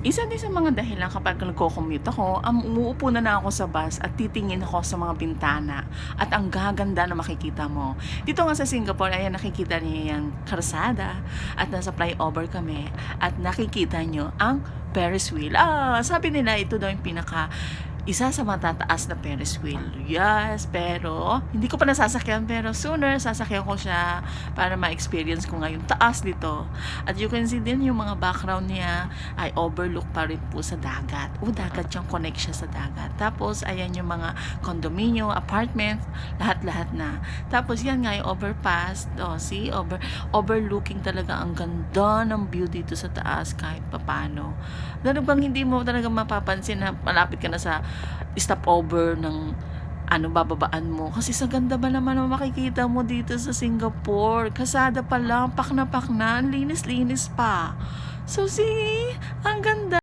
Isa din sa mga dahilan kapag nagko-commute ako, umuupo na lang ako sa bus at titingin ako sa mga bintana at ang gaganda na makikita mo. Dito nga sa Singapore, ayan nakikita niyo yung karsada at nasa flyover kami at nakikita niyo ang Ferris wheel. Sabi nila ito daw yung isa sa matataas na Ferris wheel. Yes, pero hindi ko pa nasasakyan, pero sooner sasakyan ko siya para ma-experience ko nga yung taas dito. At you can see din yung mga background niya ay overlook pa rin po sa dagat. Dagat yung connect siya sa dagat. Tapos ayan yung mga condominium, apartment, lahat-lahat na. Tapos yan nga yung overpass. See, overlooking talaga, ang ganda ng view dito sa taas kahit papano. Lalo bang hindi mo talaga mapapansin na malapit ka na sa stopover ng bababaan mo. Kasi sa ganda ba naman ang makikita mo dito sa Singapore. Kasada pa lang, pak na, linis-linis pa. So see, ang ganda.